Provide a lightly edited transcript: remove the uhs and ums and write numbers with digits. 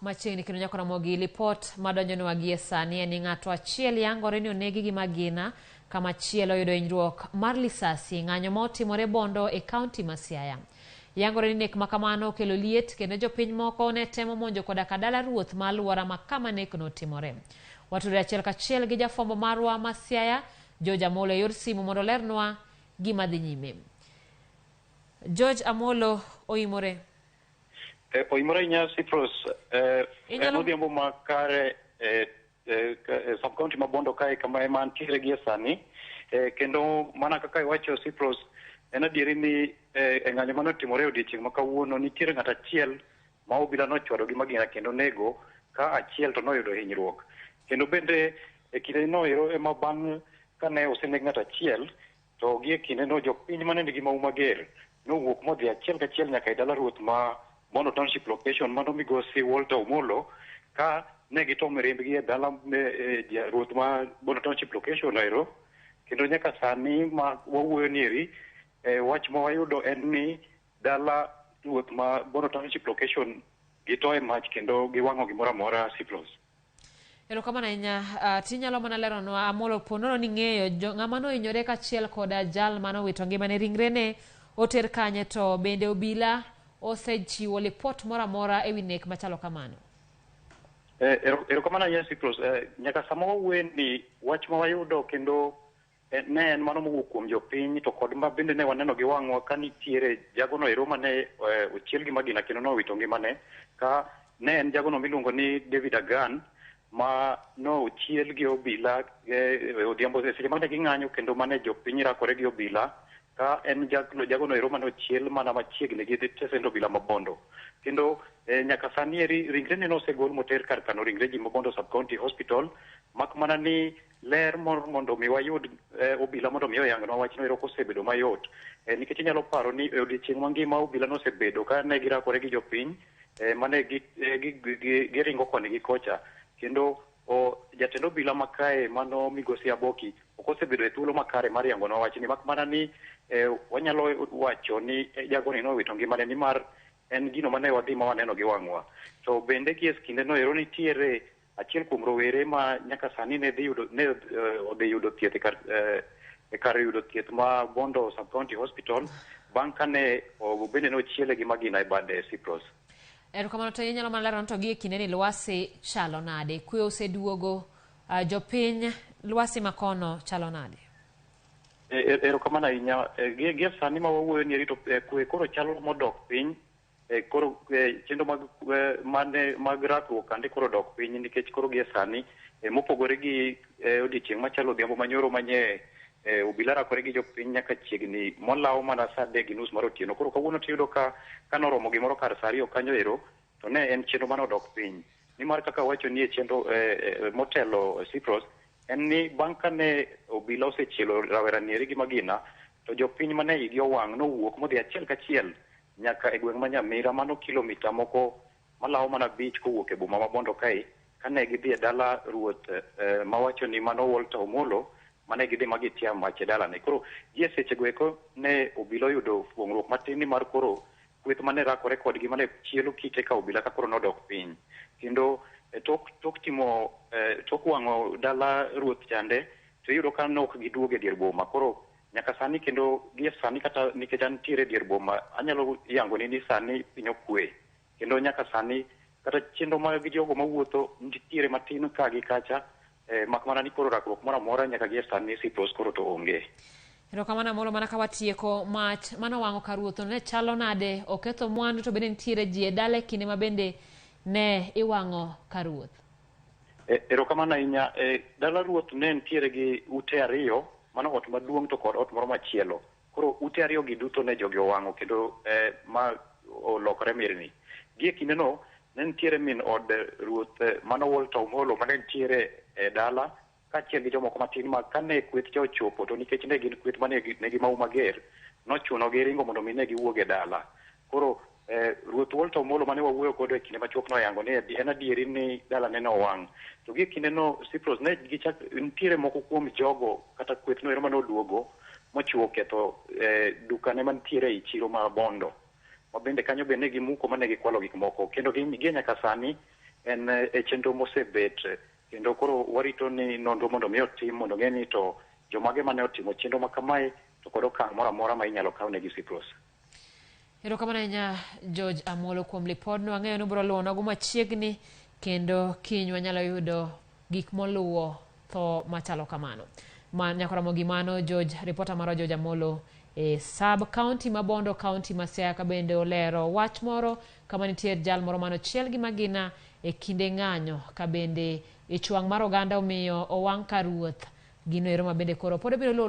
Machiegni kendo nyakona mogi lipot madonjonwa gie sani en ni ng'ato achiel yangore ni onegi gi magina kama chielo yudo hinyruok mar lisasi ng'anyo ma otimore Bondo e kaunti ma Siaya. Yangore ni nek makamano okelo liet kendo jopiny moko ne temo monjo koda dala ruoth ma aluora ma kama nek no timore. Watudore achiel kachiel gi jafwambo marwa ma Siaya George Amolo e yor simu mondo lernwa gima dhi nyime. George Amolo oimore. Oimore nya Cyprus odhiambo makare sub-county ma Bondo kae kama ema antiere gie sani kendo mana kaka iwacho Cyprus en adieri ni ng'anyo mane otimore odiochieng' ma kawuono nitiere ng'at achiel ma obila nochwado gi magina kendo nego ka achiel to noyudo hinyruok kendo bende e kinde no ema bang' kane oseneg ng'at achiel to gie kinde no jopiny mane nigi mau mager nowuok modhi achiel kachiel nyaka e dala ruoth ma Bondo Township location mano migosi Walter Omolo ka ne gitomo riembgi e dala ruoth ma Bondo Township location ero kendo nyaka sani ma wawuoyo nieri wach ma wayudo en ni dala ruoth ma Bondo Township location gitoe mach kendo giwang'o gimoro amora Cyprus. Erokamano ahinya. Tinyalo mana leronwa Amolo ponono ni ng'eyo ng'ama nohinyore kachiel koda jal manowito ngimane ringre ne oter kanye to bende obila osechiwo lipot moro amora ewi nek machalo kamano? Erokamano ahinya Cyprus. Nyaka sama wawuoye ni wach ma wayudo kendo ne en mano mowuok kuom jopiny to kod ma bende ne waneno gi wang'wa ka nitiere jagono ero mane ochiel gi magina kendo nowito ngimane ka ne en jagono miluongo ni David Agan ma no ochiel gi obila odhiambo seche mane ging'anyo kendo mane jopiny rakore gi obila ka en jagono ero mane ochiel mana machiegni gi stesend obila ma Bondo kendo nyaka sani eri ringre ne osegol moter kar kano ringre ji ma Bondo Sub-County Hospital mak mana ni ler mondo mi wayud obila mondo mi oyangnwa wachno ero kosebedo mayot nikech inyalo paro ni odiochieng' mangima obila nosebedo ka ne girakore gi jopiny mane giringo koni gi kocha kendo jatend obila makae mano migosi Aboki ok osebedo e thuolo makare mar yangonwa wachni mak mana ni wanyalo wacho ni jagoni nowito ngimane nimar en gino mane wadhi ma waneno gi wang'wa to bende gi kinde no ero nitiere achiel kuom rowere ma nyaka sani ne odhi yudo thieth e kar yudo thieth ma Bondo Sub-County Hospital bang' kane bende nochiele gi magina e bade Cyprus. Erokamano to inyalo mana lero to gie kinde ni lwasi chalo nade? Kwe oseduogo jopiny lwasi makono chalo nade? Erokamano ahinya. Gie sani ma wawuoyo ni rito kwe koro chalo modok piny koro chenro mag rakruok kande koro dok piny nikech koro gie sani mopogore gi odiochieng' machalo odhiambo manyoro manye obila rakore gi jopiny nyaka chiegni molawo mana saa 3:30 mar otieno koro kawuono tiyudo ka noromo gimoro kar saa 2 kanyo ero to ne en chenro mane odok piny nimar kaka wacho ni e chenro motelo Cyprus en ni bang' kane obila osechielo raweranieri gi magina to jopiny mane igi owang' nowuok modhi achiel kachiel nyaka e gweng' ma Nyamira mano kilomita moko malawo mana beach kowuok e boma ma Bondo kae kane gidhi e dala ruoth ma wacho ni mano Walter Omolo mane gidhi magitia mach e dalane koro gie sechego eko ne obila oyudo fuong'ruok matin ni mar koro kweth mane rakore kodgi mane chielo kite ka obila ka koro nodok piny kendo tok wang'o dala ruoth chande to iyudo ka nok giduogo e dier boma koro nyaka sani kendo gie sani kata nikech antiere e dier boma anyalo yangoni ni sani piny okwe kendo nyaka sani kata chenro mag jogo mawuotho nitiere matin ka gi kacha mak mana ni koro rakruok moro amora nyaka gie sani Cyprus koro to onge. Erokamano Amolo, mana ka watieko mach manowang'o kar ruoth ne chalo nade? Oketho mwandu to bende nitiere ji e dala e kinde ma bende ne iwang'o kar ruoth? Erokamano ahinya. Dala ruoth ne nitiere gi ute ariyo mano ot maduong' to kod ot moro machielo koro ute ariyo gi duto ne jogi owang'o kendo ma olokore mirni gie kinde no ne nitiere min od ruoth mano Walter Omolo mane nitiere e dala kaachiel gi jomoko matin ma kane kweth cha ochopo to nikech ne gin kweth mane negi mau mager nochuno gi ringo mondo mi ne giwuog e dala koro ruoth Walter Omolo mane wawuoyo godo e kinde machuok noyango ni en adieri ni dala ne owang' to gie kinde no Cyprus ne nitiere moko kuom jogo kata kweth no ero mane oduogo mochiwo ketho dukane mantiere e chiro ma Bondo ma bende kanyo bende gimuko mane gikwalo gik moko kendo gie nyaka sani en e chenro mosebet kendo koro warito ni nonro mondo mi otim mondo ng'e ni to jomage mane otimo chenro ma kamae to kod okang' moro amora ma inyalo kawnegi Cyprus. Erokamano ahinya George Amolo kuom lipodno. Ang'eyo ni biro luwonago machiegni kendo kiny wanyalo yudo gik moluwo tho machalo kamano. Nyakoramo gimano George, ripota marwa George Amolo e sub county ma Bondo, county ma Siaya ka bende olero wach moro kama nitie jal moro mano chiel gi magina e kinde ng'anyo ka bende e chwang' mar oganda omiyo owang' ka ruoth. Gino ero ma bende koro pod biro luwo